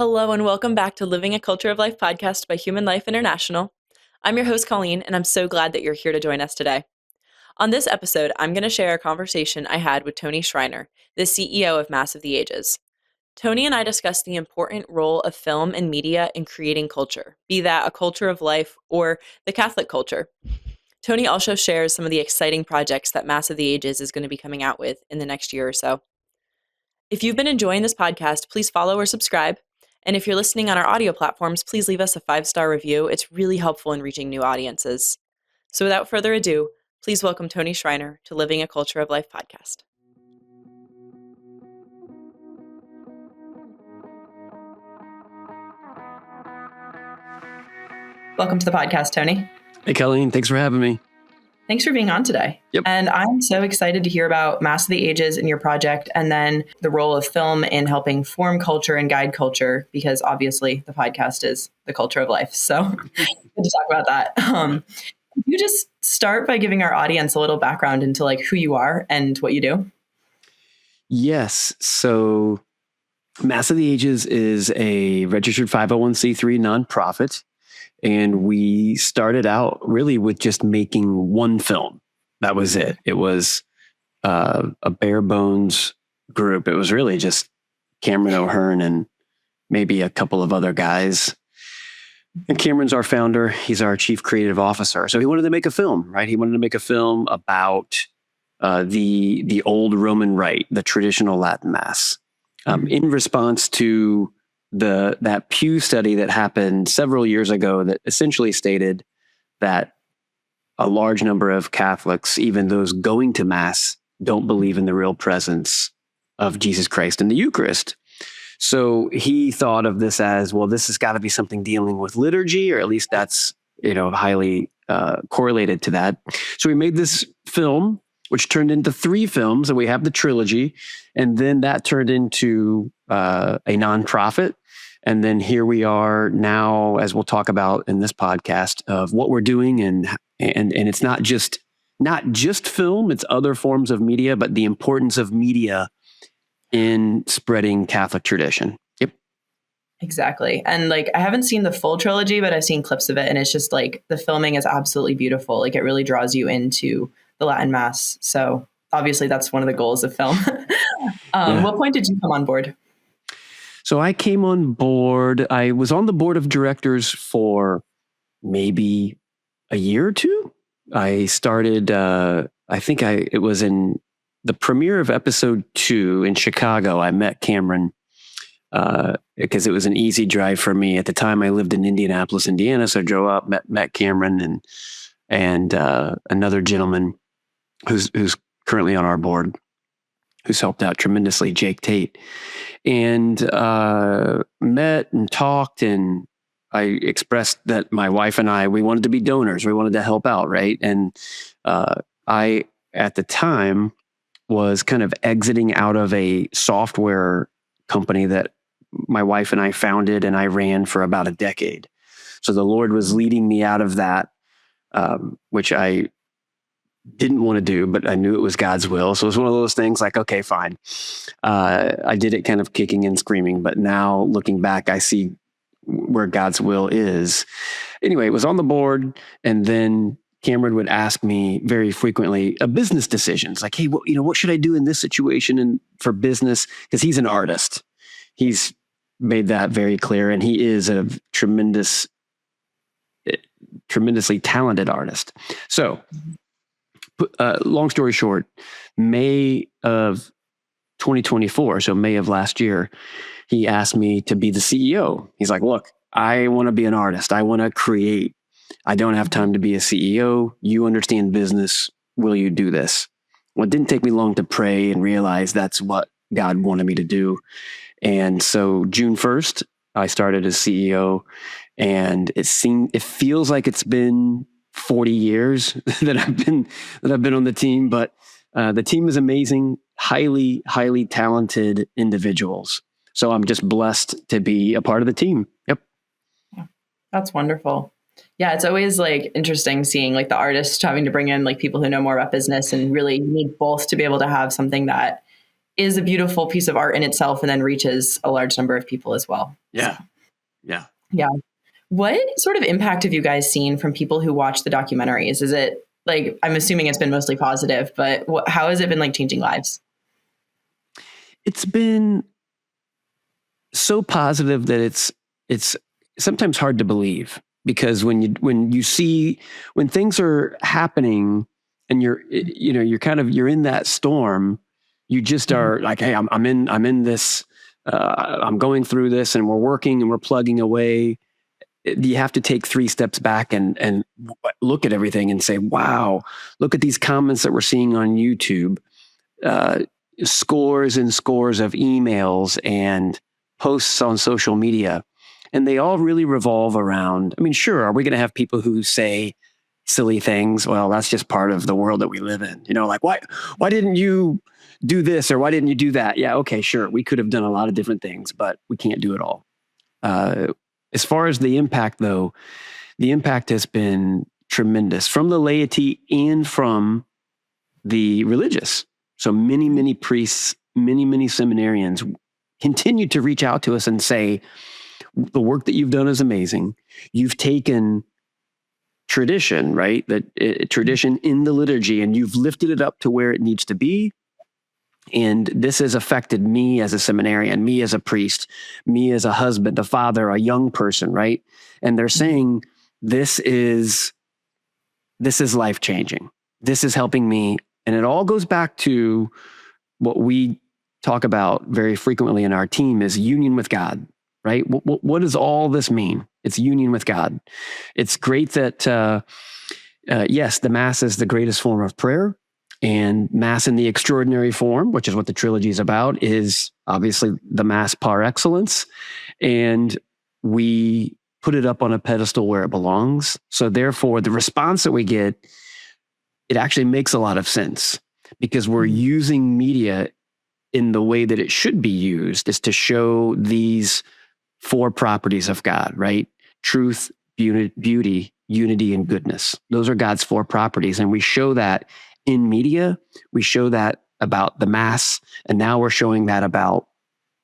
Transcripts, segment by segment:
Hello and welcome back to Living a Culture of Life podcast by Human Life International. I'm your host, Colleen, and I'm so glad that you're here to join us today. On this episode, I'm going to share a conversation I had with Tony Schreiner, the CEO of Mass of the Ages. Tony and I discussed the important role of film and media in creating culture, be that a culture of life or the Catholic culture. Tony also shares some of the exciting projects that Mass of the Ages is going to be coming out with in the next year or so. If you've been enjoying this podcast, please follow or subscribe. And if you're listening on our audio platforms, please leave us a 5-star review. It's really helpful in reaching new audiences. So without further ado, please welcome Tony Schreiner to Living a Culture of Life podcast. Welcome to the podcast, Tony. Hey, Colleen. Thanks for having me. Thanks for being on today. Yep. And I'm so excited to hear about Mass of the Ages and your project, and then the role of film in helping form culture and guide culture, because obviously the podcast is the culture of life. So good to talk about that. Could you just start by giving our audience a little background into who you are and what you do? Yes. So Mass of the Ages is a registered 501c3 nonprofit. And we started out really with just making one film. That was it. It was a bare bones group. It was really just Cameron O'Hearn and maybe a couple of other guys. And Cameron's our founder. He's our chief creative officer. So he wanted to make a film, right? He wanted to make a film about the old Roman Rite, the traditional Latin Mass, in response to that Pew study that happened several years ago that essentially stated that a large number of Catholics, even those going to Mass, don't believe in the real presence of Jesus Christ in the Eucharist. So he thought of this as, well, this has got to be something dealing with liturgy, or at least that's, highly correlated to that. So we made this film, which turned into 3 films, and we have the trilogy. And then that turned into a nonprofit. And then here we are now, as we'll talk about in this podcast, of what we're doing, and it's not just film; it's other forms of media, but the importance of media in spreading Catholic tradition. Yep, exactly. And I haven't seen the full trilogy, but I've seen clips of it, and it's just the filming is absolutely beautiful. It really draws you into the Latin Mass. So obviously, that's one of the goals of film. What point did you come on board? So I came on board. I was on the board of directors for maybe a year or two. I started, it was in the premiere of episode 2 in Chicago. I met Cameron because it was an easy drive for me. At the time, I lived in Indianapolis, Indiana. So I drove up, met Cameron and another gentleman who's currently on our board, who's helped out tremendously, Jake Tate, and met and talked. And I expressed that my wife and we wanted to be donors. We wanted to help out, right? And I, at the time, was kind of exiting out of a software company that my wife and I founded and I ran for about a decade. So the Lord was leading me out of that, which I didn't want to do, but I knew it was God's will. So it was one of those things okay, fine. I did it kind of kicking and screaming, but now looking back, I see where God's will is. Anyway, it was on the board. And then Cameron would ask me very frequently business decisions, hey, what should I do in this situation and for business? Because he's an artist. He's made that very clear. And he is a tremendously talented artist. So long story short, May of 2024, so May of last year, he asked me to be the CEO. He's like, look, I want to be an artist. I want to create. I don't have time to be a CEO. You understand business. Will you do this? Well, it didn't take me long to pray and realize that's what God wanted me to do. And so June 1st, I started as CEO, and it feels like it's been 40 years that I've been on the team, but the team is amazing, highly, highly talented individuals. So I'm just blessed to be a part of the team. Yep. That's wonderful. Yeah, it's always interesting seeing the artists having to bring in people who know more about business, and really you need both to be able to have something that is a beautiful piece of art in itself and then reaches a large number of people as well. Yeah. So, Yeah. yeah. What sort of impact have you guys seen from people who watch the documentaries? Is it like, I'm assuming it's been mostly positive, but how has it been like changing lives? It's been so positive that it's sometimes hard to believe, because when things are happening and you're in that storm, you just Mhm. are like, hey, I'm in this, I'm going through this, and we're working and we're plugging away. You have to take 3 steps back and look at everything and say, wow, look at these comments that we're seeing on YouTube. uh, Scores and scores of emails and posts on social media. And they all really revolve around, I mean, sure, are we going to have people who say silly things? Well, that's just part of the world that we live in. Like, why didn't you do this, or why didn't you do that? Yeah, okay, sure. We could have done a lot of different things, but we can't do it all. Uh, as far as the impact, though, the impact has been tremendous from the laity and from the religious. So many priests, many seminarians continue to reach out to us and say, the work that you've done is amazing. You've taken tradition, right? Tradition in the liturgy, and you've lifted it up to where it needs to be. And this has affected me as a seminarian, me as a priest, me as a husband, a father, a young person, right? And they're saying, this is life changing. This is helping me. And it all goes back to what we talk about very frequently in our team is union with God, right? What does all this mean? It's union with God. It's great that, yes, the Mass is the greatest form of prayer, and Mass in the extraordinary form, which is what the trilogy is about, is obviously the Mass par excellence. And we put it up on a pedestal where it belongs. So therefore, the response that we get, it actually makes a lot of sense, because we're using media in the way that it should be used, is to show these 4 properties of God, right? Truth, beauty, unity, and goodness. Those are God's 4 properties. And we show that in media. We show that about the Mass. And now we're showing that about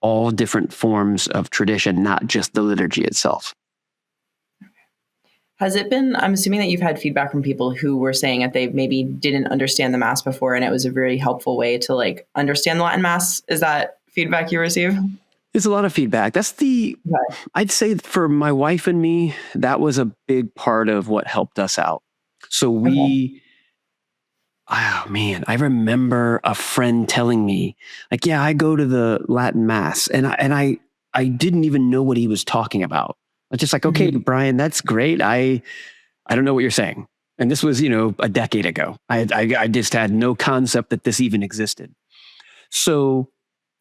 all different forms of tradition, not just the liturgy itself. Has it been, I'm assuming that you've had feedback from people who were saying that they maybe didn't understand the Mass before, and it was a very helpful way to like understand the Latin Mass. Is that feedback you receive? There's a lot of feedback. I'd say for my wife and me, that was a big part of what helped us out. So oh man, I remember a friend telling me, like, yeah, I go to the Latin Mass, and I didn't even know what he was talking about. I was just like, okay, Brian, that's great. I don't know what you're saying. And this was, a decade ago. I just had no concept that this even existed. So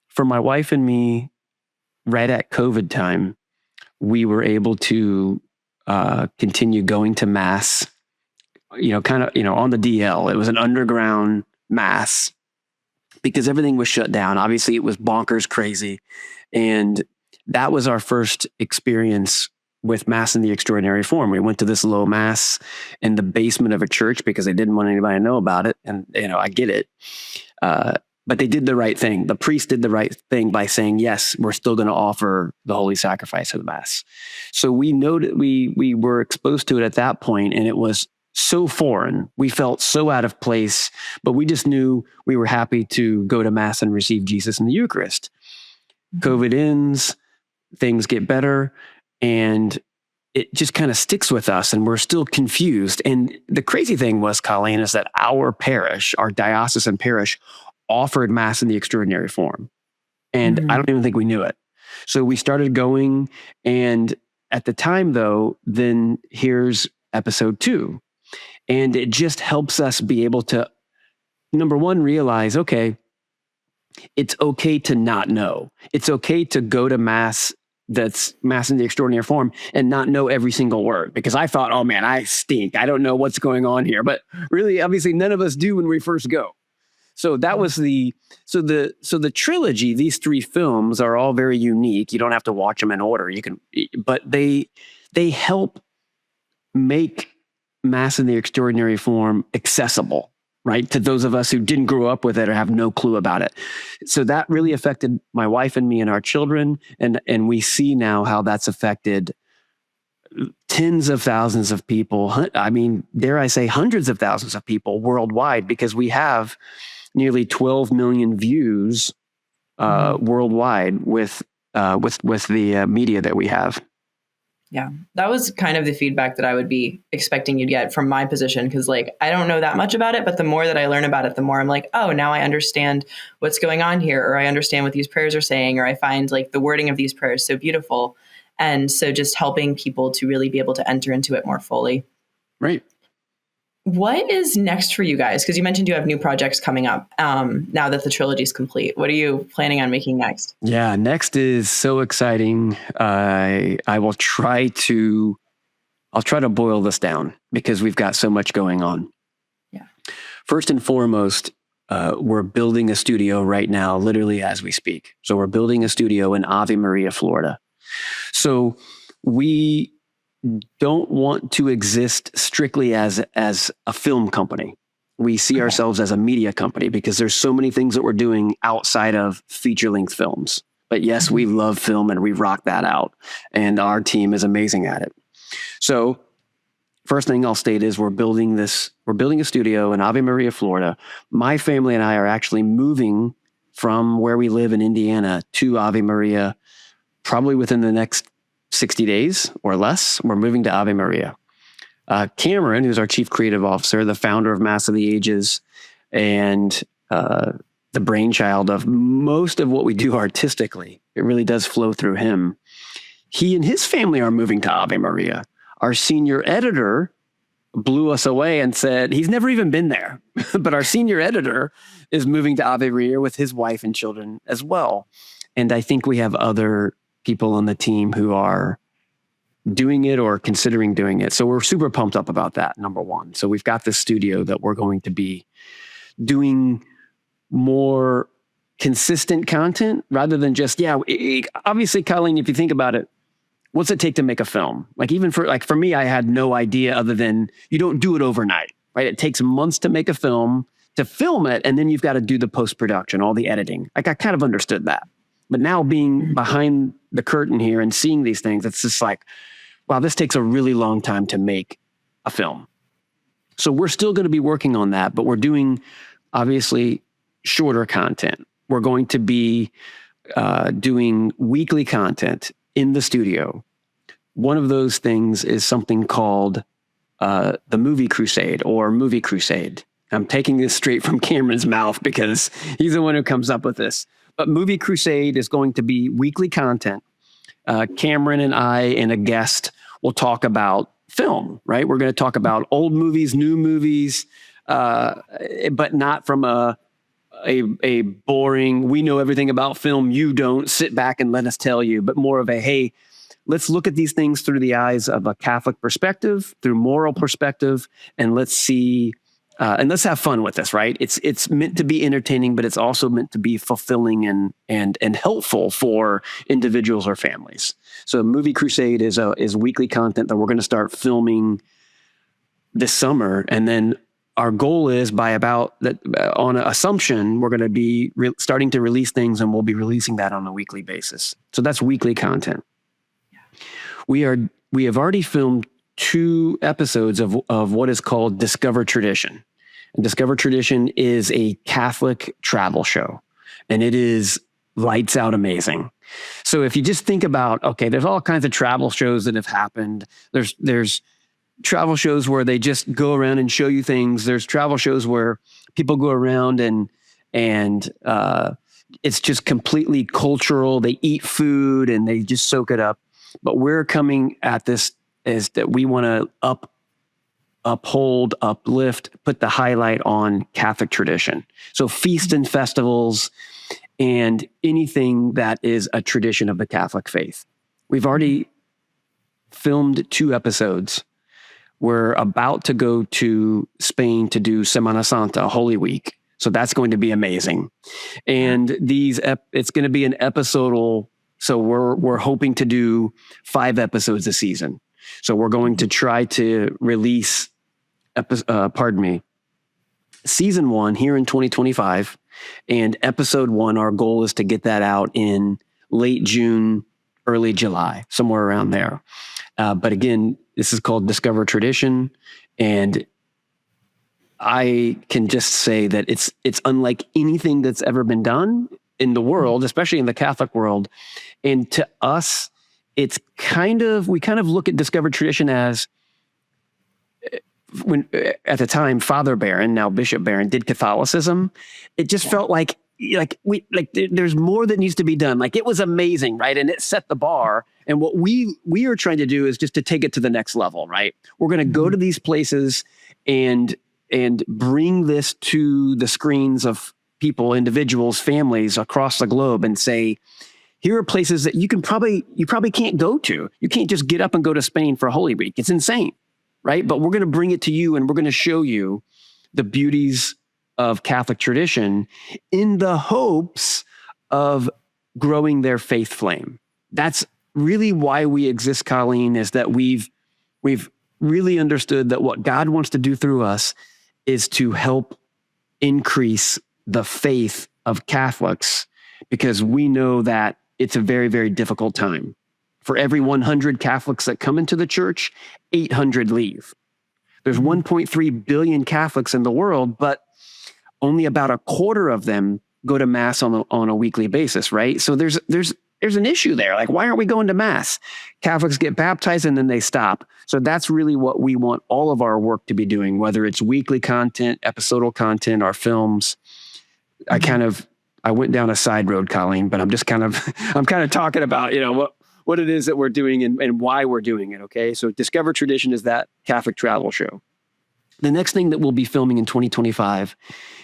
for my wife and me, right at COVID time, we were able to continue going to Mass, kind of, on the DL. It was an underground Mass because everything was shut down. Obviously, it was bonkers crazy. And that was our first experience with Mass in the extraordinary form. We went to this low Mass in the basement of a church because they didn't want anybody to know about it. And, I get it. But they did the right thing. The priest did the right thing by saying, yes, we're still going to offer the holy sacrifice of the Mass. So we know that we were exposed to it at that point, and it was so foreign. We felt so out of place, but we just knew we were happy to go to Mass and receive Jesus in the Eucharist. COVID ends, things get better, and it just kind of sticks with us, and we're still confused. And the crazy thing was, Colleen, is that our parish, our diocesan parish, offered Mass in the extraordinary form. And I don't even think we knew it. So we started going, and at the time, though, then here's episode 2. And it just helps us be able to, number one, realize, okay, it's okay to not know. It's okay to go to Mass that's Mass in the extraordinary form and not know every single word, because I thought, oh man, I stink. I don't know what's going on here. But really, obviously, none of us do when we first go. So that was the trilogy. These 3 films are all very unique. You don't have to watch them in order. You can, but they help make Mass in the extraordinary form accessible. right? To those of us who didn't grow up with it or have no clue about it. So that really affected my wife and me and our children. And we see now how that's affected tens of thousands of people. I mean, dare I say hundreds of thousands of people worldwide, because we have nearly 12 million views worldwide with the media that we have. Yeah, that was kind of the feedback that I would be expecting you'd get from my position. Cause like, I don't know that much about it, but the more that I learn about it, the more I'm like, oh, now I understand what's going on here, or I understand what these prayers are saying, or I find like the wording of these prayers so beautiful. And so just helping people to really be able to enter into it more fully. Right. What is next for you guys? Because you mentioned you have new projects coming up now that the trilogy is complete. What are you planning on making next? Yeah, next is so exciting. I'll try to boil this down because we've got so much going on. Yeah. First and foremost, we're building a studio right now, literally as we speak. So we're building a studio in Ave Maria, Florida. So we don't want to exist strictly as a film company. We see ourselves as a media company because there's so many things that we're doing outside of feature-length films. But yes, we love film and we rock that out. And our team is amazing at it. So first thing I'll state is we're building a studio in Ave Maria, Florida. My family and I are actually moving from where we live in Indiana to Ave Maria probably within the next 60 days or less. We're moving to Ave Maria. Cameron, who's our chief creative officer, the founder of Mass of the Ages, and the brainchild of most of what we do artistically, it really does flow through him. He and his family are moving to Ave Maria. Our senior editor blew us away and said, he's never even been there, but our senior editor is moving to Ave Maria with his wife and children as well. And I think we have other people on the team who are doing it or considering doing it. So we're super pumped up about that, number one. So we've got this studio that we're going to be doing more consistent content rather than just, obviously, Colleen, if you think about it, what's it take to make a film? Like even for me, I had no idea other than you don't do it overnight, right? It takes months to make a film, to film it, and then you've got to do the post-production, all the editing. Like I kind of understood that. But now being behind the curtain here and seeing these things, it's just like, wow, this takes a really long time to make a film. So we're still going to be working on that, but we're doing obviously shorter content. We're going to be doing weekly content in the studio. One of those things is something called the Movie Crusade or Movie Crusade. I'm taking this straight from Cameron's mouth because he's the one who comes up with this. But Movie Crusade is going to be weekly content. Cameron and I and a guest will talk about film, right? We're going to talk about old movies, new movies, but not from a boring, we know everything about film, you don't, sit back and let us tell you, but more of a, hey, let's look at these things through the eyes of a Catholic perspective, through moral perspective, and let's see, and let's have fun with this, right? It's meant to be entertaining, but it's also meant to be fulfilling and helpful for individuals or families. So Movie Crusade is weekly content that we're going to start filming this summer, and then our goal is by about that on an assumption, we're going to be starting to release things, and we'll be releasing that on a weekly basis. So that's weekly content. We have already filmed 2 episodes of what is called Discover Tradition. And Discover Tradition is a Catholic travel show, and it is lights out amazing. So if you just think about, okay, there's all kinds of travel shows that have happened. There's travel shows where they just go around and show you things. There's travel shows where people go around and it's just completely cultural. They eat food and they just soak it up. But we're coming at this is that we want to uphold, uplift, put the highlight on Catholic tradition. So feasts and festivals and anything that is a tradition of the Catholic faith. We've already filmed 2 episodes. We're about to go to Spain to do Semana Santa, Holy Week. So that's going to be amazing. And it's going to be an episodal. So we're hoping to do 5 episodes a season. So we're going to try to release, season 1 here in 2025, and episode 1, our goal is to get that out in late June, early July, somewhere around there. But again, this is called Discover Tradition, and I can just say that it's unlike anything that's ever been done in the world, especially in the Catholic world. And to us, we kind of look at Discover Tradition as, when at the time Father Barron, now Bishop Barron, did Catholicism. It just felt like there's more that needs to be done. Like, it was amazing, right? And it set the bar. And what we are trying to do is just to take it to the next level, right? We're going to go to these places and bring this to the screens of people, individuals, families across the globe, and say, here are places that you probably can't go to. You can't just get up and go to Spain for Holy Week. It's insane, right? But we're going to bring it to you, and we're going to show you the beauties of Catholic tradition in the hopes of growing their faith flame. That's really why we exist, Colleen, is that we've really understood that what God wants to do through us is to help increase the faith of Catholics, because we know that it's a very, very difficult time. For every 100 Catholics that come into the church, 800 leave. There's 1.3 billion Catholics in the world, but only about a quarter of them go to Mass on a weekly basis, right? So there's an issue there. Like, why aren't we going to Mass? Catholics get baptized and then they stop. So that's really what we want all of our work to be doing, whether it's weekly content, episodal content, our films. I went down a side road, Colleen, but I'm kind of talking about, what it is that we're doing and why we're doing it. Okay. So Discover Tradition is that Catholic travel show. The next thing that we'll be filming in 2025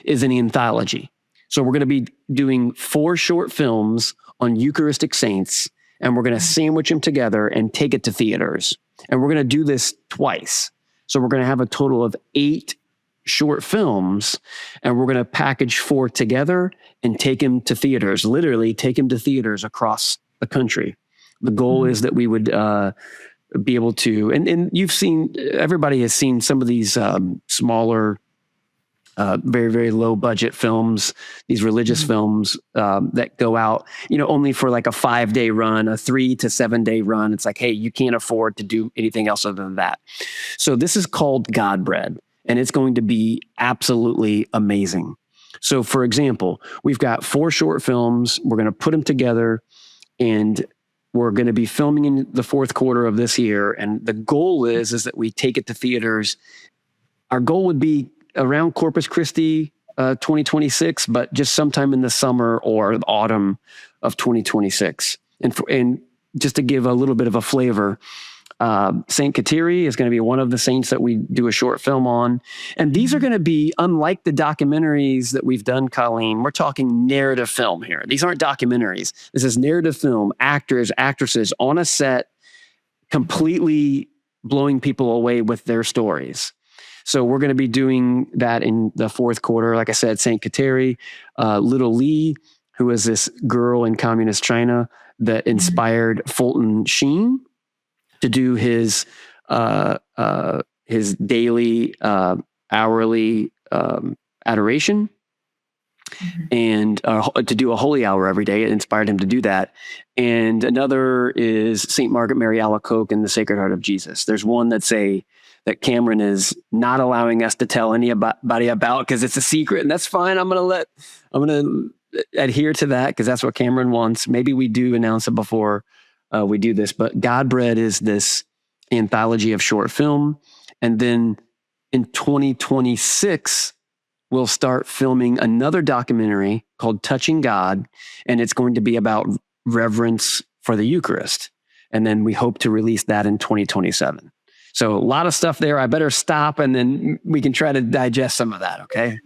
is an anthology. So we're going to be doing 4 short films on Eucharistic saints, and we're going to sandwich them together and take it to theaters. And we're going to do this twice. So we're going to have a total of 8 short films, and we're going to package 4 together and take them to theaters, literally take them to theaters across the country. The goal is that we would be able to, and everybody has seen some of these smaller, very, very low budget films, these religious films that go out, only for like a 5-day run, a 3 to 7 day run. It's like, hey, you can't afford to do anything else other than that. So this is called God Bread, and it's going to be absolutely amazing. So for example, we've got 4 short films. We're going to put them together, and we're going to be filming in the 4th quarter of this year. And the goal is that we take it to theaters. Our goal would be around Corpus Christi 2026, but just sometime in the summer or the autumn of 2026. And just to give a little bit of a flavor, Saint Kateri is going to be one of the saints that we do a short film on. And these are going to be, unlike the documentaries that we've done, Colleen, we're talking narrative film here. These aren't documentaries. This is narrative film, actors, actresses on a set, completely blowing people away with their stories. So we're going to be doing that in the 4th quarter. Like I said, Saint Kateri, Little Li, who is this girl in communist China that inspired Fulton Sheen to do his daily, hourly adoration, and to do a holy hour every day. It inspired him to do that. And another is St. Margaret Mary Alacoque and the Sacred Heart of Jesus. There's one that Cameron is not allowing us to tell anybody about because it's a secret, and that's fine. I'm going to adhere to that because that's what Cameron wants. Maybe we do announce it before we do this, but God Bread is this anthology of short film. And then in 2026, we'll start filming another documentary called Touching God, and it's going to be about reverence for the Eucharist. And then we hope to release that in 2027. So a lot of stuff there. I better stop, and then we can try to digest some of that. Okay.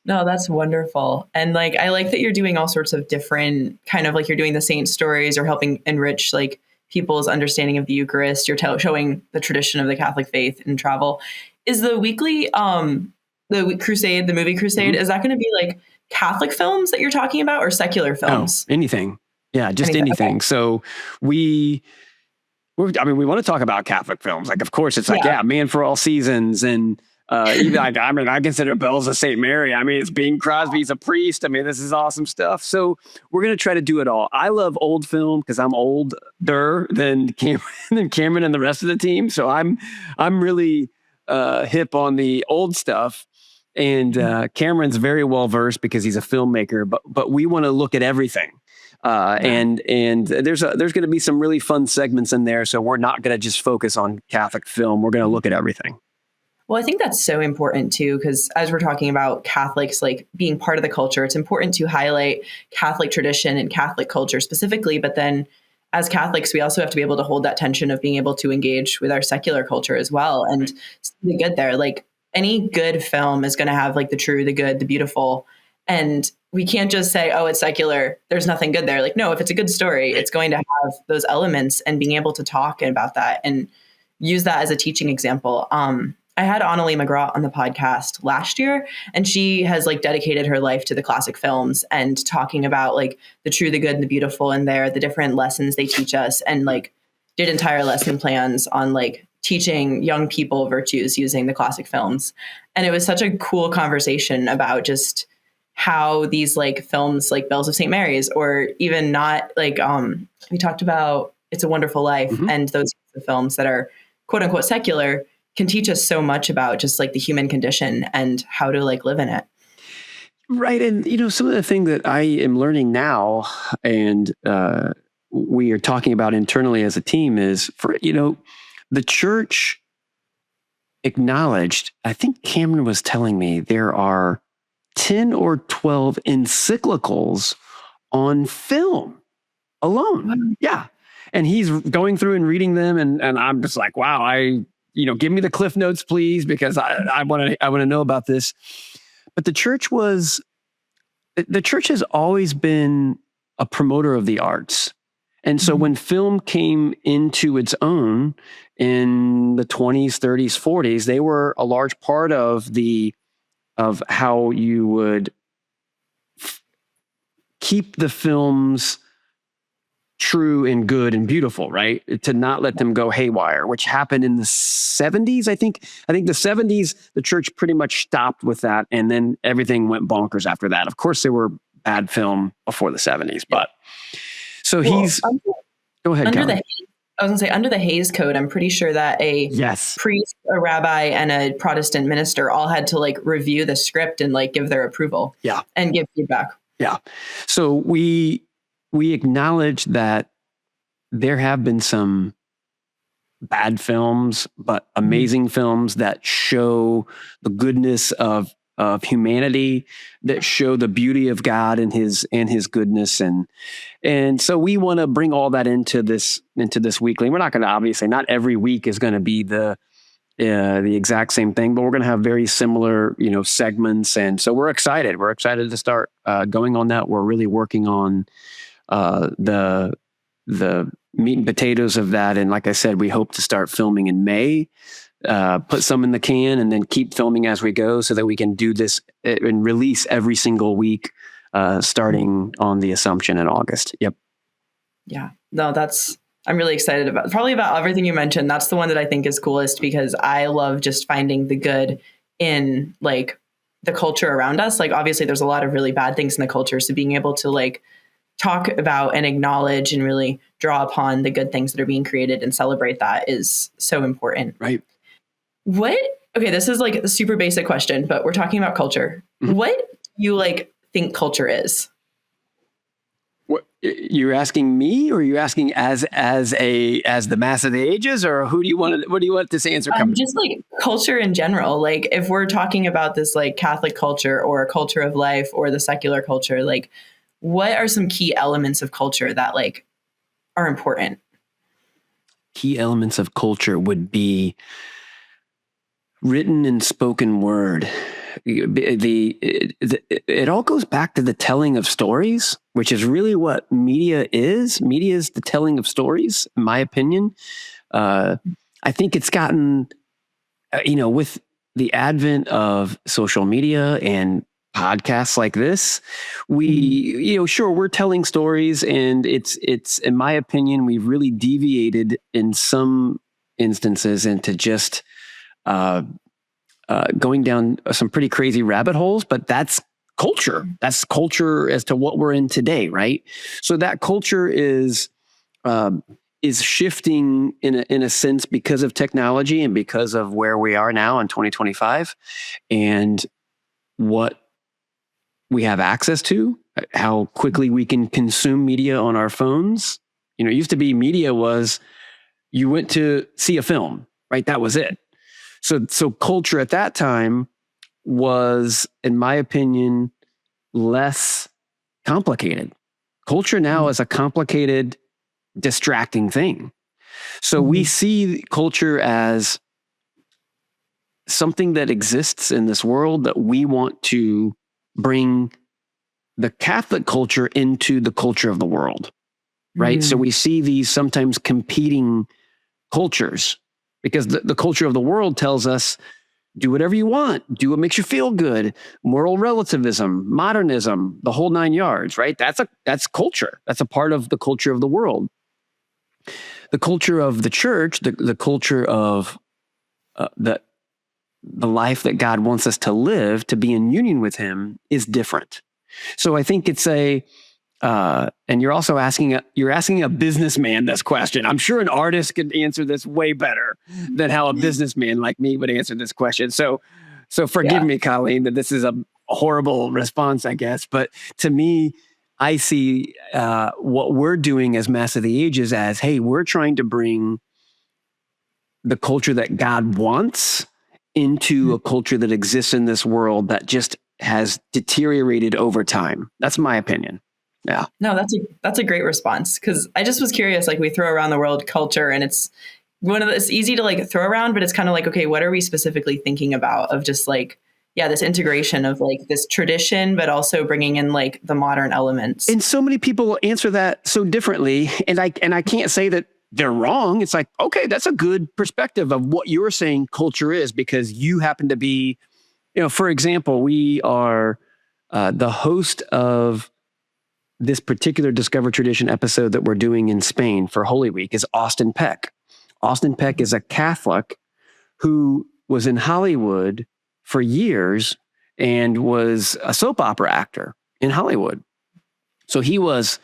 No, that's wonderful. And I like that you're doing all sorts of different kind of you're doing the saint stories or helping enrich people's understanding of the Eucharist. You're showing the tradition of the Catholic faith in travel. Is the weekly, the Crusade, the movie Crusade, is that going to be Catholic films that you're talking about or secular films? No, anything. Yeah, just anything. Okay. So we want to talk about Catholic films. Of course, it's Man for All Seasons and Even I consider Bells of St. Mary. I mean, it's Bing Crosby's a priest. I mean, this is awesome stuff. So we're gonna try to do it all. I love old film because I'm older than Cameron and the rest of the team. So I'm really hip on the old stuff. And Cameron's very well versed because he's a filmmaker. But we want to look at everything. And there's going to be some really fun segments in there. So we're not going to just focus on Catholic film. We're going to look at everything. Well, I think that's so important too, because as we're talking about Catholics like being part of the culture, it's important to highlight Catholic tradition and Catholic culture specifically. But then as Catholics, we also have to be able to hold that tension of being able to engage with our secular culture as well and see the good there. Like any good film is going to have like the true, the good, the beautiful. And we can't just say, oh, it's secular, there's nothing good there. Like, no, if it's a good story, it's going to have those elements, and being able to talk about that and use that as a teaching example. I had Annalie McGraw on the podcast last year, and she has like dedicated her life to the classic films and talking about like the true, the good, and the beautiful in there, the different lessons they teach us, and like did entire lesson plans on like teaching young people virtues using the classic films. And it was such a cool conversation about just how these like films like Bells of St. Mary's, or even not like we talked about It's a Wonderful Life, and those films that are quote unquote secular can teach us so much about just like the human condition and how to like live in it. Right. And, some of the things that I am learning now and we are talking about internally as a team is for, the church acknowledged, I think Cameron was telling me there are 10 or 12 encyclicals on film alone. Wow. Yeah. And he's going through and reading them. And I'm just like, wow, give me the Cliff Notes, please, because I want to know about this. But the church has always been a promoter of the arts. And so when film came into its own in the 20s, 30s, 40s, they were a large part of how you would keep the films true and good and beautiful, right? To not let them go haywire, which happened in the 70s. I think the 70s, the church pretty much stopped with that. And then everything went bonkers after that. Of course, there were bad film before the 70s, but so go ahead. I was going to say, under the Hays Code, I'm pretty sure that a priest, a rabbi, and a Protestant minister all had to like review the script and like give their approval and give feedback. Yeah. So we acknowledge that there have been some bad films, but amazing films that show the goodness of humanity, that show the beauty of God and his goodness. And so we want to bring all that into this weekly. We're not going to, obviously, not every week is going to be the exact same thing, but we're going to have very similar, segments. And so we're excited. We're excited to start going on that. We're really working on the meat and potatoes of that. And like I said, we hope to start filming in May, put some in the can, and then keep filming as we go so that we can do this and release every single week, starting on the Assumption in August. Yep. Yeah. No, I'm really excited about everything you mentioned. That's the one that I think is coolest because I love just finding the good in like the culture around us. Like obviously there's a lot of really bad things in the culture. So being able to like talk about and acknowledge and really draw upon the good things that are being created and celebrate that is so important. Right. Okay, this is like a super basic question, but we're talking about culture. What do you like think culture is? What, you're asking me, or you're asking as the mass of the ages, or what do you want this answer come? Just like culture in general. Like if we're talking about this like Catholic culture or a culture of life or the secular culture, like what are some key elements of culture that like are important? Key elements of culture would be written and spoken word. It all goes back to the telling of stories, which is really what media is. Media is the telling of stories, in my opinion. I think it's gotten, with the advent of social media and podcasts like this, we're telling stories, and it's in my opinion, we've really deviated in some instances into just going down some pretty crazy rabbit holes, but that's culture. That's culture as to what we're in today, right? So that culture is shifting in a sense because of technology and because of where we are now in 2025 and what we have access to, how quickly we can consume media on our phones. You know, it used to be media was you went to see a film, right? That was it. So culture at that time was, in my opinion, less complicated. Culture now is a complicated, distracting thing. So we see culture as something that exists in this world that we want to bring the Catholic culture into the culture of the world, right? So we see these sometimes competing cultures because the culture of the world tells us do whatever you want, do what makes you feel good, moral relativism, modernism, the whole 9 yards, right? That's culture. That's a part of the culture of the world. The culture of the church, the culture of the life that God wants us to live, to be in union with Him, is different. So I think it's and you're also asking a businessman this question. I'm sure an artist could answer this way better than how a businessman like me would answer this question. So forgive me, Colleen, that this is a horrible response, I guess. But to me, I see what we're doing as Mass of the Ages as, hey, we're trying to bring the culture that God wants into a culture that exists in this world that just has deteriorated over time. That's my opinion. Yeah. No, that's a great response because I just was curious. Like we throw around the world culture, and it's it's easy to like throw around, but it's kind of like, okay, what are we specifically thinking about? Of just like, yeah, this integration of like this tradition, but also bringing in like the modern elements. And so many people answer that so differently, and I can't say that they're wrong. It's like, okay, that's a good perspective of what you're saying culture is because you happen to be, for example, we are the host of this particular Discover Tradition episode that we're doing in Spain for Holy Week is Austin Peck. Austin Peck is a Catholic who was in Hollywood for years and was a soap opera actor in Hollywood. So he was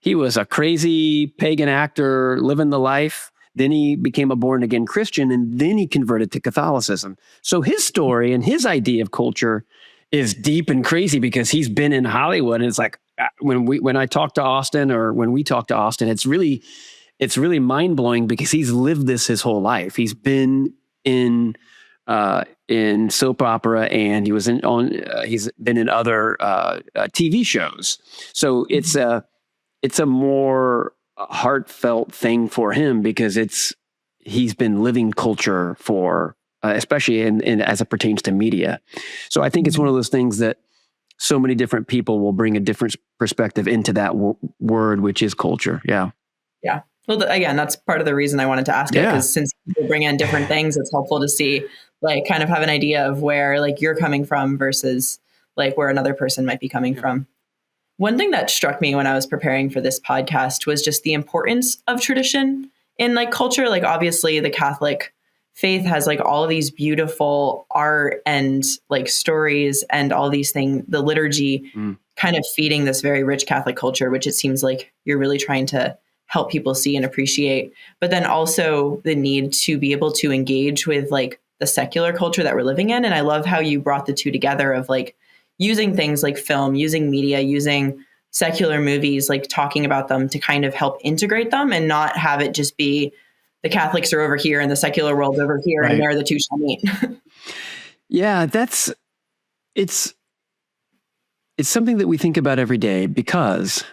a crazy pagan actor living the life. Then he became a born again Christian, and then he converted to Catholicism. So his story and his idea of culture is deep and crazy because he's been in Hollywood. And it's like when I talk to Austin, or when we talk to Austin, it's really mind blowing because he's lived this his whole life. He's been in soap opera, and he's been in other TV shows. So it's a more heartfelt thing for him because he's been living culture for especially in as it pertains to media. So I think it's one of those things that so many different people will bring a different perspective into that word, which is culture. Yeah. Yeah. Well, again, that's part of the reason I wanted to ask it, because since people bring in different things, it's helpful to see, like, kind of have an idea of where like you're coming from versus like where another person might be coming from. One thing that struck me when I was preparing for this podcast was just the importance of tradition in like culture. Like obviously the Catholic faith has like all of these beautiful art and like stories and all these things, the liturgy kind of feeding this very rich Catholic culture, which it seems like you're really trying to help people see and appreciate. But then also the need to be able to engage with like the secular culture that we're living in. And I love how you brought the two together of like using things like film, using media, using secular movies, like talking about them to kind of help integrate them and not have it just be the Catholics are over here and the secular world's over here, right, and they're the two shall meet. Yeah, it's something that we think about every day because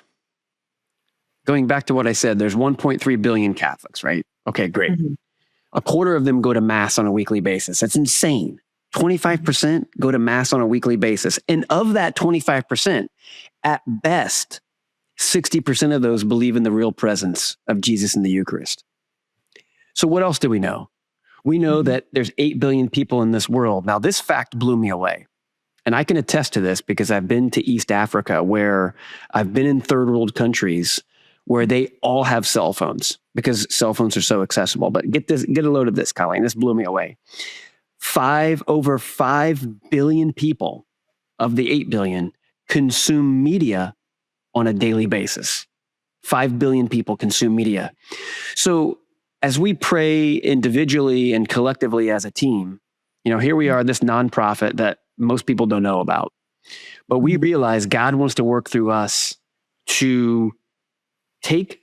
going back to what I said, there's 1.3 billion Catholics, right? Okay, great. Mm-hmm. A quarter of them go to Mass on a weekly basis. That's insane. 25% go to Mass on a weekly basis. And of that 25%, at best, 60% of those believe in the real presence of Jesus in the Eucharist. So what else do we know? We know that there's 8 billion people in this world. Now, this fact blew me away. And I can attest to this because I've been to East Africa, where I've been in third world countries where they all have cell phones because cell phones are so accessible. But get a load of this, Colleen. This blew me away. over 5 billion people of the 8 billion consume media on a daily basis. 5 billion people consume media. So as we pray individually and collectively as a team, here we are, this nonprofit that most people don't know about, but we realize God wants to work through us to take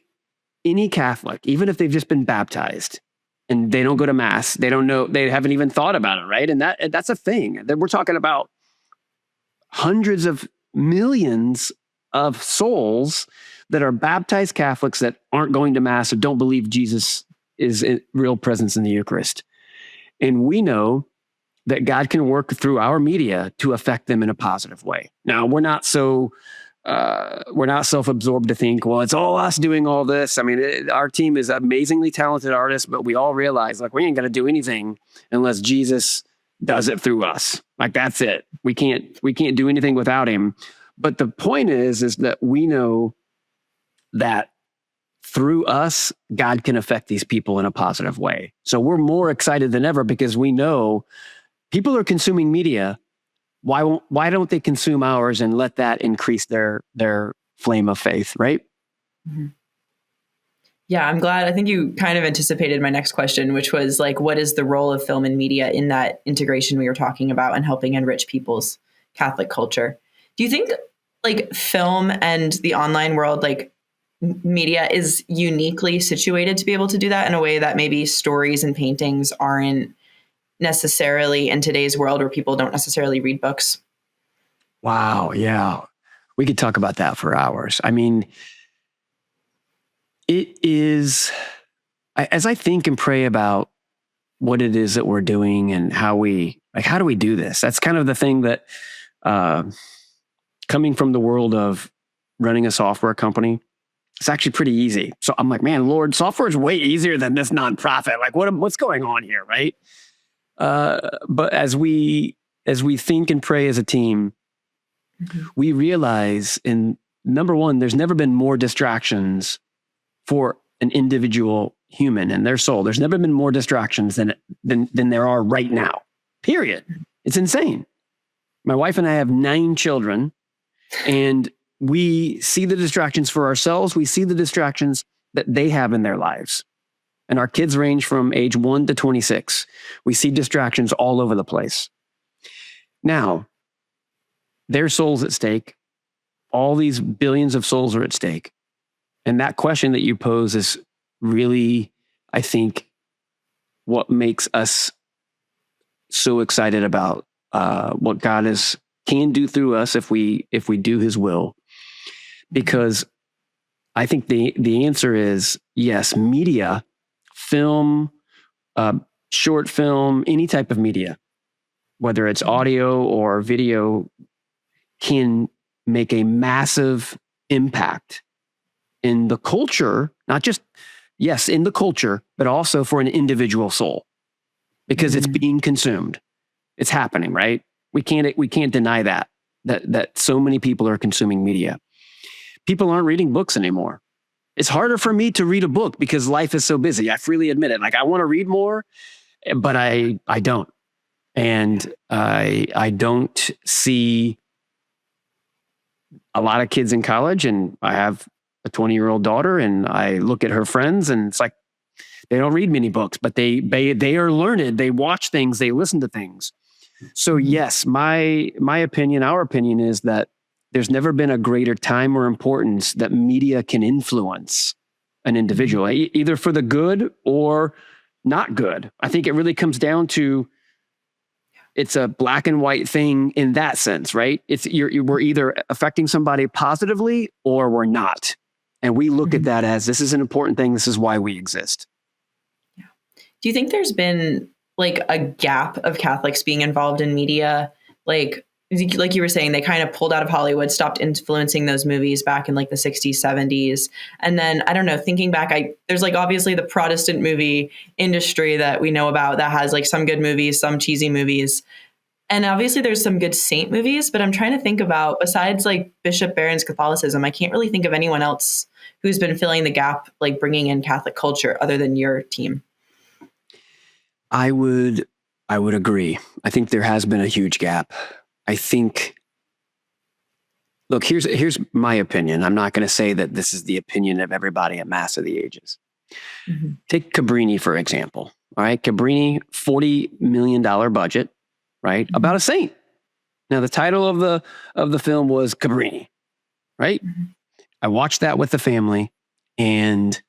any Catholic, even if they've just been baptized and they don't go to mass, they don't know, they haven't even thought about it, right? And that's a thing. That we're talking about hundreds of millions of souls that are baptized Catholics that aren't going to mass or don't believe Jesus is a real presence in the Eucharist. And we know that God can work through our media to affect them in a positive way. Now, we're not self-absorbed to think, well, it's all us doing all this. I mean, our team is amazingly talented artists, but we all realize we ain't going to do anything unless Jesus does it through us. That's it. We can't do anything without him. But the point is that we know that through us, God can affect these people in a positive way. So we're more excited than ever because we know people are consuming media. Why don't they consume ours and let that increase their flame of faith, right? Mm-hmm. Yeah, I'm glad. I think you kind of anticipated my next question, which was what is the role of film and media in that integration we were talking about and helping enrich people's Catholic culture? Do you think film and the online world, media is uniquely situated to be able to do that in a way that maybe stories and paintings aren't necessarily in today's world where people don't necessarily read books? Wow. Yeah. We could talk about that for hours. I mean, it is, as I think and pray about what it is that we're doing and how do we do this? That's kind of the thing that, coming from the world of running a software company, it's actually pretty easy. So I'm like, man, Lord, software is way easier than this nonprofit. What's going on here, right? But as we think and pray as a team, we realize, number one, there's never been more distractions for an individual human and their soul. There's never been more distractions than there are right now. Period. It's insane. My wife and I have 9 children, and we see the distractions for ourselves. We see the distractions that they have in their lives. And our kids range from age 1 to 26. We see distractions all over the place. Now, their soul's at stake. All these billions of souls are at stake. And that question that you pose is really, I think, what makes us so excited about what God can do through us if we do his will. Because I think the answer is yes, media, film, short film, any type of media, whether it's audio or video, can make a massive impact in the culture, not just, yes, in the culture, but also for an individual soul, because it's being consumed. It's happening, right? We can't deny that so many people are consuming media. People aren't reading books anymore. It's harder for me to read a book because life is so busy. I freely admit it. I want to read more, but I don't. And I don't see a lot of kids in college, and I have a 20-year-old daughter, and I look at her friends, and it's they don't read many books, but they are learned. They watch things, they listen to things. So yes, my opinion, our opinion is that there's never been a greater time or importance that media can influence an individual, either for the good or not good. I think it really comes down to, it's a black and white thing in that sense, right? We're either affecting somebody positively or we're not. And we look at that as, this is an important thing. This is why we exist. Yeah. Do you think there's been a gap of Catholics being involved in media? Like you were saying, they kind of pulled out of Hollywood, stopped influencing those movies back in the 60s, 70s. And then, I don't know, thinking back, there's obviously the Protestant movie industry that we know about that has some good movies, some cheesy movies. And obviously there's some good saint movies, but I'm trying to think about, besides Bishop Barron's Catholicism, I can't really think of anyone else who's been filling the gap, bringing in Catholic culture other than your team. I would I would agree. I think there has been a huge gap. I think, look, here's my opinion. I'm not going to say that this is the opinion of everybody at Mass of the Ages. Mhm. Take Cabrini, for example. All right. Cabrini, $40 million budget, right? Mhm. About a saint. Now, the title of the film was Cabrini, right? Mhm. I watched that with the family, and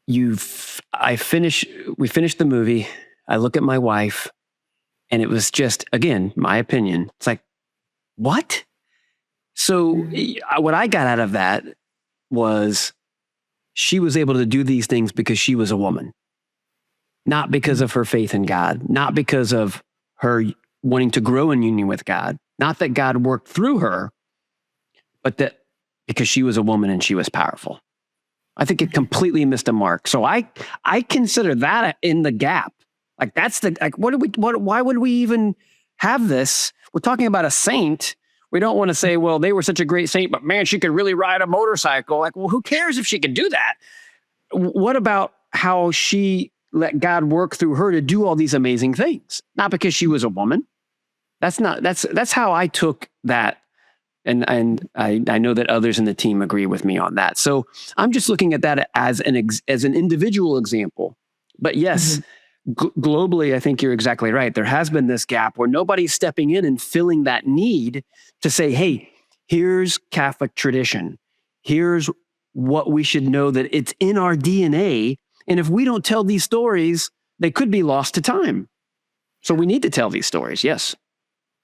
we finished the movie. I look at my wife, and it was just, again, my opinion. It's like, what? So Mhm. what I got out of that was she was able to do these things because she was a woman, not because Mhm. of her faith in God, not because of her wanting to grow in union with God, not that God worked through her, but that because she was a woman and she was powerful. I think it Mhm. completely missed a mark. So I consider that in the gap. Like that's the like why would we even have this? We're talking about a saint. We don't want to say, well, they were such a great saint, but man, she could really ride a motorcycle. Like, well, who cares if she can do that? What about how she let God work through her to do all these amazing things? Not because she was a woman. That's how I took that, and I know that others in the team agree with me on that. So I'm just looking at that as an individual example. But yes, Mhm. globally, I think you're exactly right. There has been this gap where nobody's stepping in and filling that need to say, hey, here's Catholic tradition. Here's what we should know, that it's in our DNA. And if we don't tell these stories, they could be lost to time. So we need to tell these stories. Yes.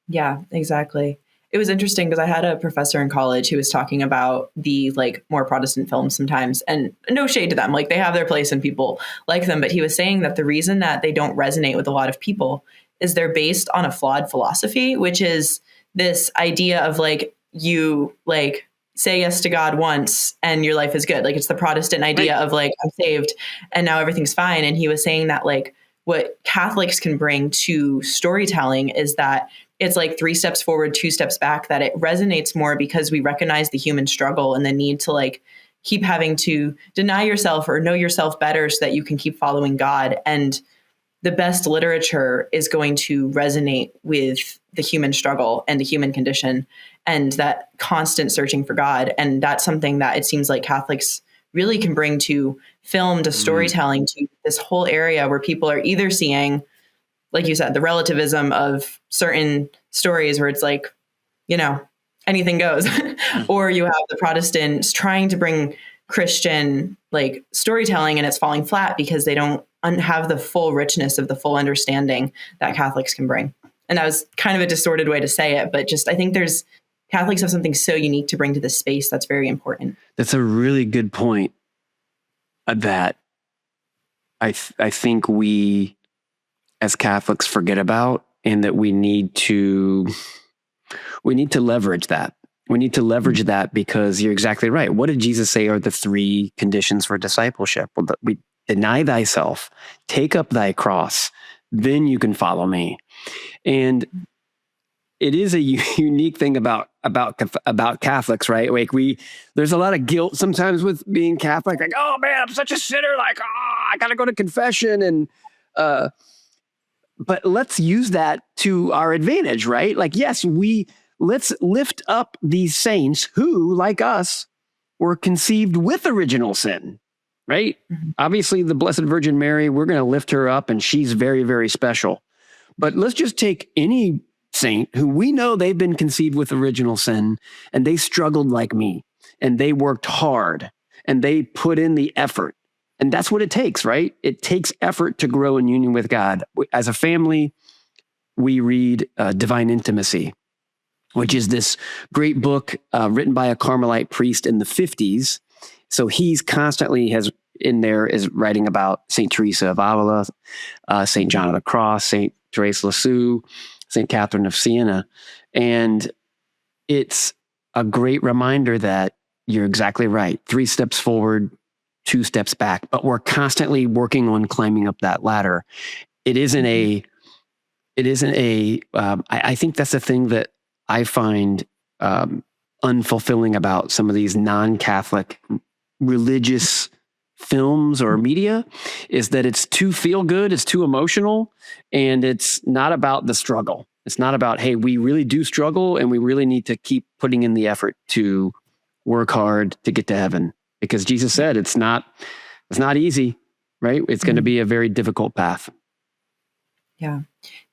Yeah, exactly. It was interesting because I had a professor in college who was talking about the like more Protestant films sometimes, and no shade to them, like they have their place and people like them, but he was saying that the reason that they don't resonate with a lot of people is they're based on a flawed philosophy, which is this idea of like you like say yes to God once and your life is good. Like it's the Protestant Right. idea of like I'm saved and now everything's fine. And he was saying that like what Catholics can bring to storytelling is that it's like three steps forward, two steps back, that it resonates more because we recognize the human struggle and the need to like keep having to deny yourself or know yourself better so that you can keep following God. And the best literature is going to resonate with the human struggle and the human condition and that constant searching for God. And that's something that it seems like Catholics really can bring to film, to Mm. storytelling, to this whole area where people are either seeing, like you said, the relativism of certain stories where it's like, you know, anything goes, or you have the Protestants trying to bring Christian like storytelling and it's falling flat because they don't have the full richness of the full understanding that Catholics can bring. And that was kind of a distorted way to say it, but just I think there's Catholics have something so unique to bring to this space that's very important. That's a really good point. That I think we as Catholics forget about, and that we need to leverage that. We need to leverage that because you're exactly right. What did Jesus say are the three conditions for discipleship? Well, we deny thyself, take up thy cross, then you can follow me. And it is a unique thing about Catholics, right? Like there's a lot of guilt sometimes with being Catholic. Like, oh man, I'm such a sinner. Like, I got to go to confession, and but let's use that to our advantage, right? Like, yes, let's lift up these saints who, like us, were conceived with original sin, right? Mhm. Obviously, the Blessed Virgin Mary, we're going to lift her up, and she's very, very special. But let's just take any saint who we know they've been conceived with original sin, and they struggled like me, and they worked hard, and they put in the effort. And that's what it takes, right? It takes effort to grow in union with God. As a family, we read Divine Intimacy, which is this great book written by a Carmelite priest in the 50s. So he's constantly is writing about St. Teresa of Avila, St. John of the Cross, St. Therese Lisieux, St. Catherine of Siena. And it's a great reminder that you're exactly right. 3 steps forward, 2 steps back, but we're constantly working on climbing up that ladder. It isn't I think that's the thing that I find unfulfilling about some of these non-Catholic religious films or media is that it's too feel good, it's too emotional, and it's not about the struggle. It's not about, hey, we really do struggle and we really need to keep putting in the effort to work hard to get to heaven. Because Jesus said it's not easy, right? It's going to be a very difficult path. Yeah.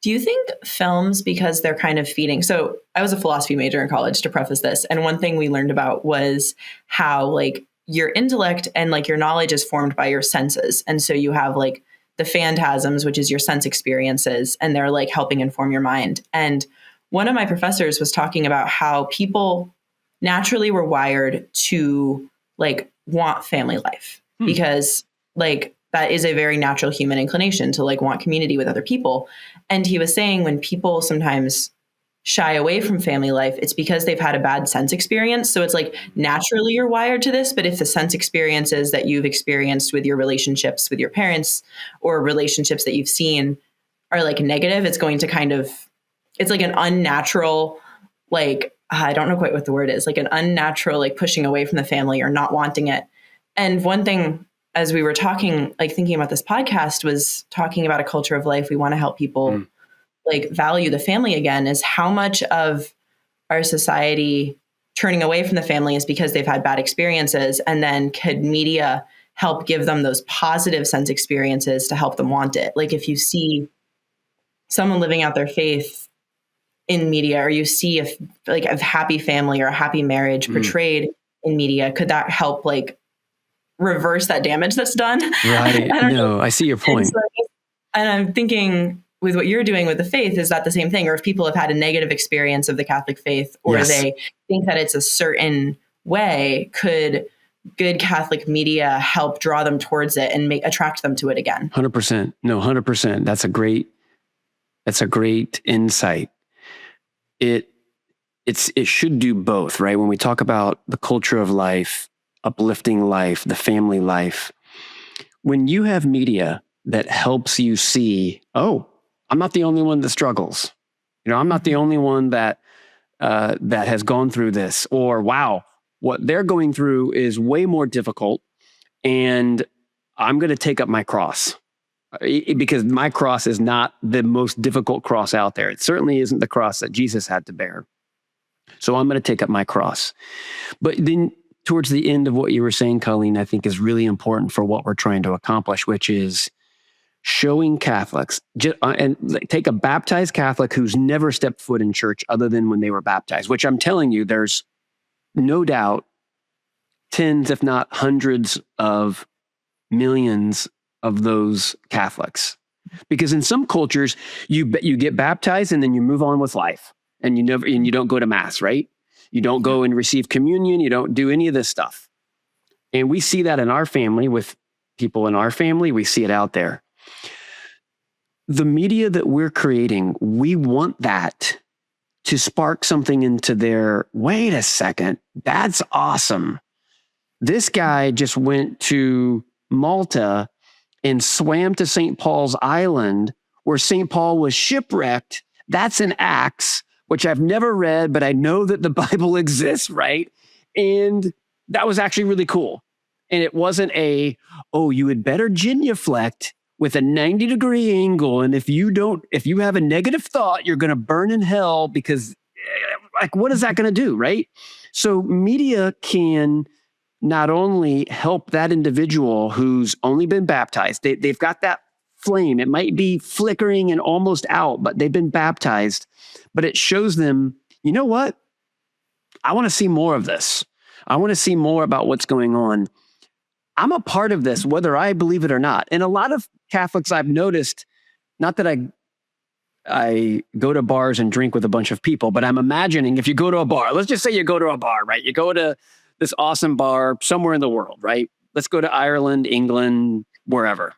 Do you think films, because they're kind of feeding? So I was a philosophy major in college, to preface this. And one thing we learned about was how like your intellect and like your knowledge is formed by your senses. And so you have like the phantasms, which is your sense experiences, and they're like helping inform your mind. And one of my professors was talking about how people naturally were wired to like want family life because like that is a very natural human inclination to like want community with other people. And he was saying when people sometimes shy away from family life, it's because they've had a bad sense experience. So it's like naturally you're wired to this, but if the sense experiences that you've experienced with your relationships with your parents or relationships that you've seen are like negative, it's going to kind of, it's like an unnatural, like, I don't know quite what the word is, like an unnatural, like pushing away from the family or not wanting it. And one thing, as we were talking, like thinking about this podcast, was talking about a culture of life. We want to help people like value the family again, is how much of our society turning away from the family is because they've had bad experiences. And then could media help give them those positive sense experiences to help them want it? Like if you see someone living out their faith in media, or you see a happy family or a happy marriage portrayed in media, could that help like reverse that damage that's done? Right. I see your point. And I'm thinking with what you're doing with the faith, is that the same thing? Or if people have had a negative experience of the Catholic faith, or they think that it's a certain way, could good Catholic media help draw them towards it and attract them to it again? 100%. No, 100%. That's a great insight. It should do both, right? When we talk about the culture of life, uplifting life, the family life, when you have media that helps you see, oh, I'm not the only one that struggles. I'm not the only one that has gone through this, or wow, what they're going through is way more difficult, and I'm going to take up my cross. Because my cross is not the most difficult cross out there. It certainly isn't the cross that Jesus had to bear. So I'm going to take up my cross. But then towards the end of what you were saying, Colleen, I think is really important for what we're trying to accomplish, which is showing Catholics, and take a baptized Catholic who's never stepped foot in church other than when they were baptized, which I'm telling you, there's no doubt tens, if not hundreds of millions of those Catholics. Because in some cultures, you get baptized and then you move on with life, and you don't go to mass, right? You don't go and receive communion. You don't do any of this stuff. And we see that in our family with people in our family. We see it out there. The media that we're creating, we want that to spark something into their, wait a second, that's awesome. This guy just went to Malta and swam to St. Paul's Island, where St. Paul was shipwrecked. That's in Acts, which I've never read, but I know that the Bible exists, right? And that was actually really cool. And it wasn't you had better genuflect with a 90-degree angle. And if you have a negative thought, you're going to burn in hell, because like, what is that going to do, right? So media can not only help that individual who's only been baptized, they've got that flame. It might be flickering and almost out, but they've been baptized. But it shows them, you know what? I want to see more of this. I want to see more about what's going on. I'm a part of this, whether I believe it or not. And a lot of Catholics I've noticed, not that I go to bars and drink with a bunch of people, but I'm imagining if you go to a bar, let's just say you go to a bar, right? You go to this awesome bar somewhere in the world, right? Let's go to Ireland, England, wherever,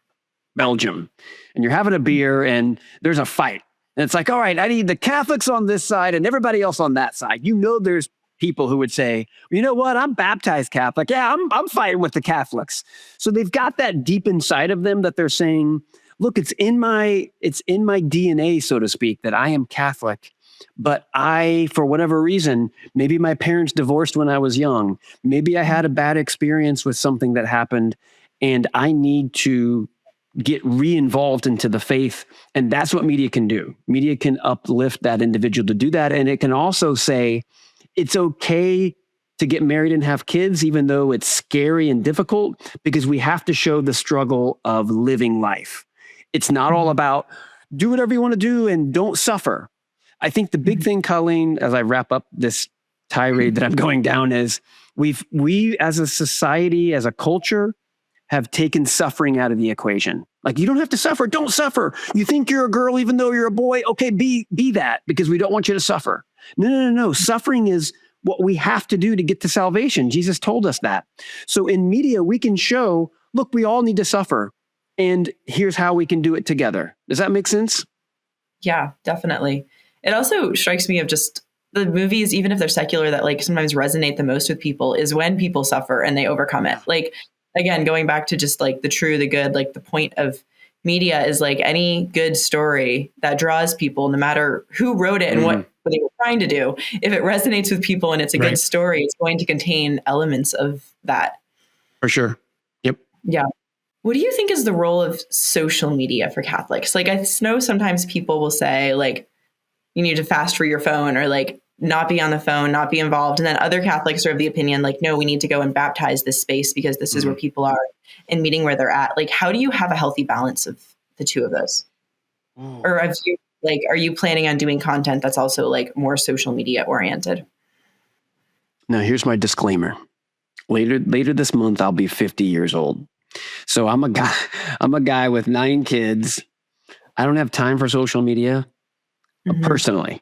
Belgium. And you're having a beer and there's a fight. And it's like, all right, I need the Catholics on this side and everybody else on that side. There's people who would say, you know what? I'm baptized Catholic. Yeah, I'm fighting with the Catholics. So they've got that deep inside of them that they're saying, look, it's in my DNA, so to speak, that I am Catholic. But I, for whatever reason, maybe my parents divorced when I was young. Maybe I had a bad experience with something that happened. and I need to get re-involved into the faith. And that's what media can do. Media can uplift that individual to do that. And it can also say, it's okay to get married and have kids, even though it's scary and difficult, because we have to show the struggle of living life. It's not all about do whatever you want to do and don't suffer. I think the big thing, Colleen, as I wrap up this tirade that I'm going down, is we as a society, as a culture, have taken suffering out of the equation. Like, you don't have to suffer. Don't suffer. You think you're a girl, even though you're a boy. Okay, be that, because we don't want you to suffer. No. Suffering is what we have to do to get to salvation. Jesus told us that. So in media, we can show, look, we all need to suffer, and here's how we can do it together. Does that make sense? Yeah, definitely. It also strikes me of just the movies, even if they're secular, that like sometimes resonate the most with people is when people suffer and they overcome it. Like, again, going back to just like the true, the good, like the point of media is like any good story that draws people, no matter who wrote it and what they were trying to do. If it resonates with people and it's a good story, it's going to contain elements of that. For sure. Yep. Yeah. What do you think is the role of social media for Catholics? Like, I know sometimes people will say like, you need to fast for your phone, or like not be on the phone, not be involved. And then other Catholics are of the opinion, like, no, we need to go and baptize this space because this is where people are and meeting where they're at. Like, how do you have a healthy balance of the two of those? Or have you, like, are you planning on doing content that's also like more social media oriented? Now, here's my disclaimer. Later this month, I'll be 50 years old. So I'm a guy with 9 kids. I don't have time for social media personally.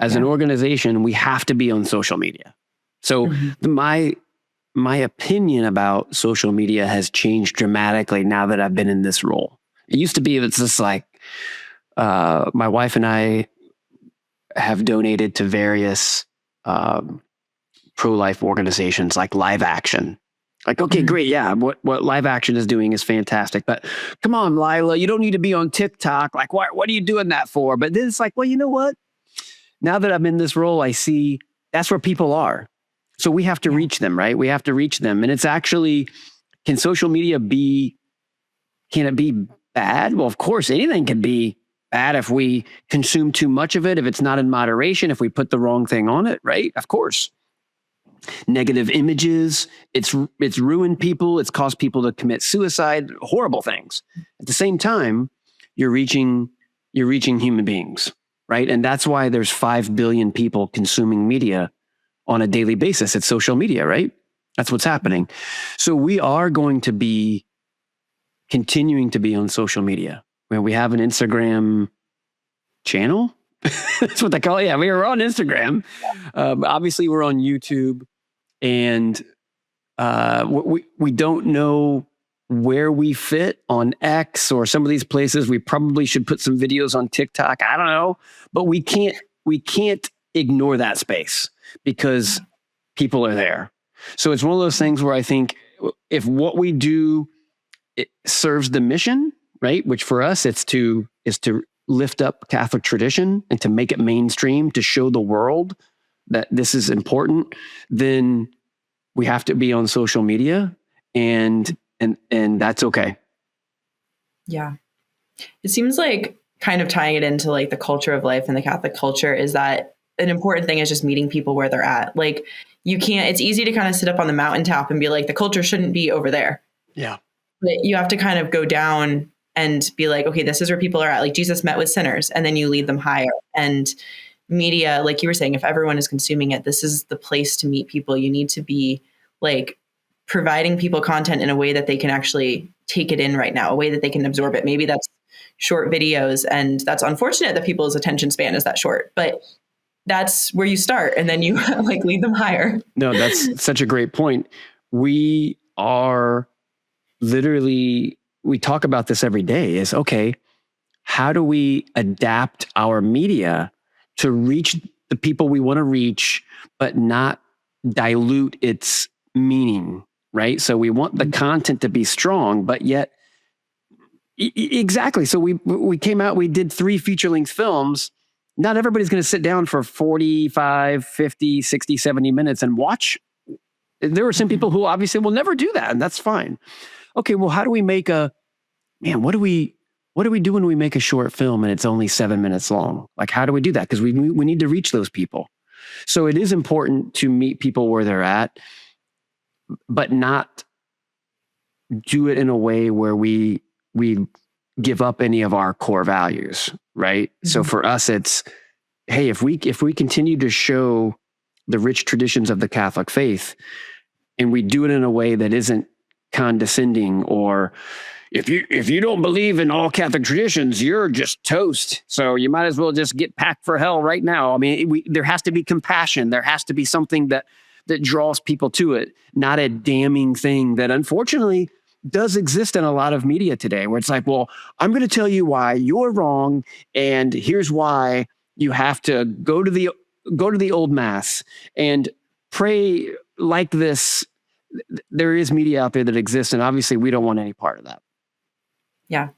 As an organization, we have to be on social media. So my opinion about social media has changed dramatically now that I've been in this role. It used to be, it's just like, my wife and I have donated to various pro-life organizations like Live Action. Like, okay, great. Yeah. What Live Action is doing is fantastic, but come on, Lila, you don't need to be on TikTok. Like, what are you doing that for? But then it's like, well, you know what? Now that I'm in this role, I see that's where people are. So we have to reach them, right? We have to reach them. And it's actually, can social media can it be bad? Well, of course, anything can be bad if we consume too much of it, if it's not in moderation, if we put the wrong thing on it, right? Of course. Negative images, it's ruined people, it's caused people to commit suicide, horrible things. At the same time, you're reaching human beings, right? And that's why there's 5 billion people consuming media on a daily basis. It's social media, right? That's what's happening. So we are going to be continuing to be on social media. When we have an Instagram channel, that's what they call it. Yeah, we are on Instagram. Obviously, we're on YouTube, and we don't know where we fit on X or some of these places. We probably should put some videos on TikTok. I don't know, but we can't ignore that space because people are there. So it's one of those things where I think if what we do, it serves the mission, right? Which for us, is to lift up Catholic tradition and to make it mainstream, to show the world that this is important, then we have to be on social media, and that's okay. Yeah. It seems like, kind of tying it into like the culture of life and the Catholic culture, is that an important thing is just meeting people where they're at. Like, it's easy to kind of sit up on the mountaintop and be like, the culture shouldn't be over there. Yeah. But you have to kind of go down and be like, okay, this is where people are at. Like, Jesus met with sinners, and then you lead them higher. And media, like you were saying, if everyone is consuming it, this is the place to meet people. You need to be like providing people content in a way that they can actually take it in right now, a way that they can absorb it. Maybe that's short videos, and that's unfortunate that people's attention span is that short, but that's where you start, and then you like lead them higher. No, that's such a great point. We are literally, we talk about this every day, is okay, how do we adapt our media to reach the people we want to reach, but not dilute its meaning, right? So we want the content to be strong, but yet, exactly. So we came out, we did 3 feature-length films. Not everybody's going to sit down for 45, 50, 60, 70 minutes and watch. There are some people who obviously will never do that, and that's fine. okay, well, how do we make what do we do when we make a short film and it's only 7 minutes long? Like, how do we do that? Because we need to reach those people. So it is important to meet people where they're at, but not do it in a way where we give up any of our core values, right? Mm-hmm. So for us, it's, hey, if we continue to show the rich traditions of the Catholic faith, and we do it in a way that isn't condescending, or if you don't believe in all Catholic traditions, you're just toast. So you might as well just get packed for hell right now. I mean, there has to be compassion. There has to be something that draws people to it, not a damning thing that unfortunately does exist in a lot of media today, where it's like, well, I'm going to tell you why you're wrong, and here's why you have to go to the old mass and pray like this. There is media out there that exists, and obviously we don't want any part of that. Yeah.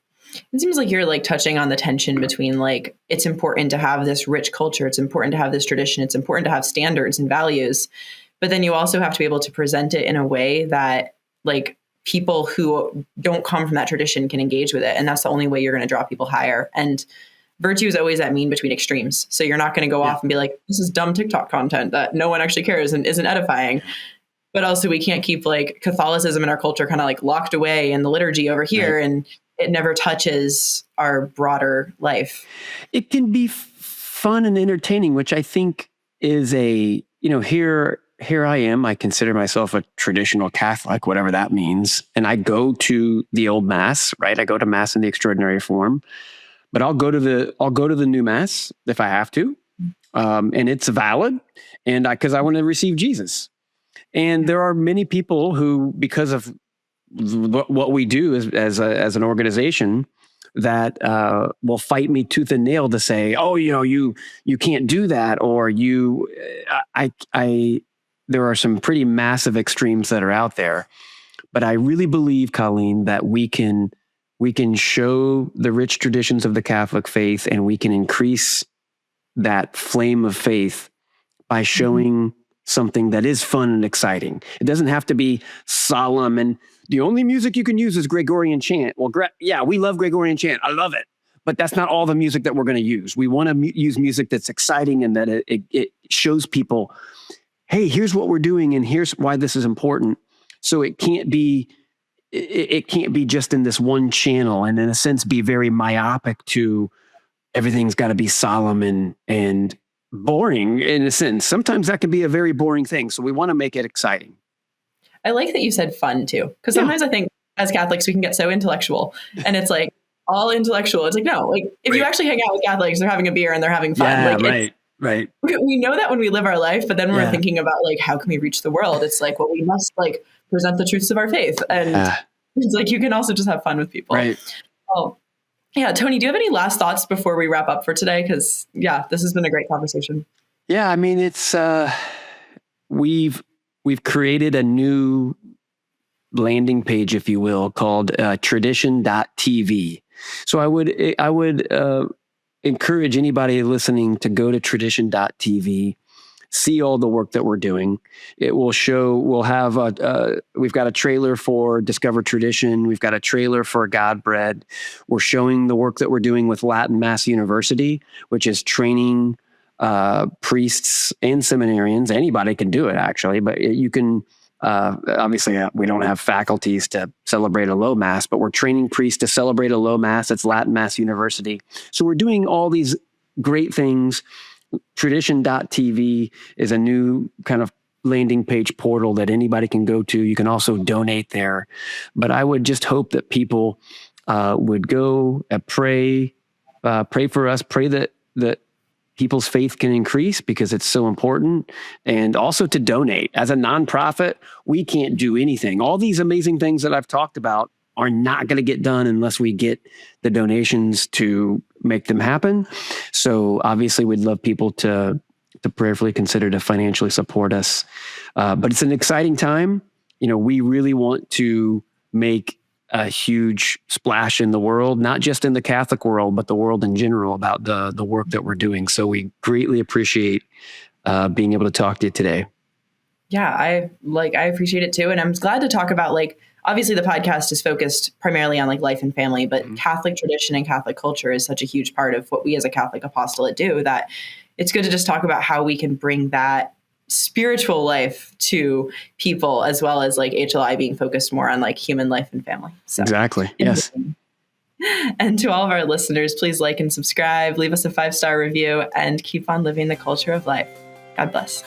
It seems like you're like touching on the tension between like, it's important to have this rich culture. It's important to have this tradition. It's important to have standards and values, but then you also have to be able to present it in a way that like people who don't come from that tradition can engage with it. And that's the only way you're going to draw people higher. And virtue is always that mean between extremes. So you're not going to go off and be like, this is dumb TikTok content that no one actually cares and isn't edifying. But also we can't keep like Catholicism in our culture kind of like locked away in the liturgy over here. Right. And it never touches our broader life. It can be fun and entertaining, which I think is here I am. I consider myself a traditional Catholic, whatever that means. And I go to the old mass, right? I go to mass in the extraordinary form, but I'll go to the new mass if I have to. And it's valid. And because I want to receive Jesus. And there are many people who, because of what we do as an organization, that will fight me tooth and nail to say, oh, you can't do that, or there are some pretty massive extremes that are out there. But I really believe, Colleen, that we can show the rich traditions of the Catholic faith, and we can increase that flame of faith by showing something that is fun and exciting. It doesn't have to be solemn and the only music you can use is Gregorian chant. Well, yeah, we love Gregorian chant. I love it. But that's not all the music that we're going to use. We want to use music that's exciting and that it shows people, hey, here's what we're doing and here's why this is important. So it can't be just in this one channel, and in a sense be very myopic to everything's got to be solemn and boring in a sense. Sometimes that can be a very boring thing. So we want to make it exciting. I like that you said fun too, because sometimes I think as Catholics, we can get so intellectual and it's like all intellectual. It's like, no, like if you actually hang out with Catholics, they're having a beer and they're having fun. Yeah, like, right. We know that when we live our life, but then we're thinking about like, how can we reach the world? It's like, well, we must like present the truths of our faith. And it's like, you can also just have fun with people. Right. Oh, yeah. Tony, do you have any last thoughts before we wrap up for today? Because this has been a great conversation. Yeah. I mean, it's, we've created a new landing page, if you will, called tradition.tv. So I would encourage anybody listening to go to tradition.tv, see all the work that we're doing. It will show, we've got a trailer for Discover Tradition. We've got a trailer for God Bread. We're showing the work that we're doing with Latin Mass University, which is training priests and seminarians. Anybody can do it actually, but you can, obviously we don't have faculties to celebrate a low mass, but we're training priests to celebrate a low mass. It's Latin Mass University. So we're doing all these great things. Tradition.tv is a new kind of landing page portal that anybody can go to. You can also donate there, but I would just hope that people would go and pray for us, pray that people's faith can increase because it's so important, and also to donate. As a nonprofit, we can't do anything. All these amazing things that I've talked about are not going to get done unless we get the donations to make them happen. So obviously we'd love people to prayerfully consider to financially support us. But it's an exciting time. We really want to make a huge splash in the world, not just in the Catholic world, but the world in general, about the work that we're doing. So we greatly appreciate being able to talk to you today. Yeah, I appreciate it too. And I'm glad to talk about obviously the podcast is focused primarily on like life and family, but Catholic tradition and Catholic culture is such a huge part of what we as a Catholic apostolate do that it's good to just talk about how we can bring that spiritual life to people, as well as like HLI being focused more on like human life and family. So, exactly. Yes. And to all of our listeners, please like and subscribe, leave us a 5-star review, and keep on living the culture of life. God bless.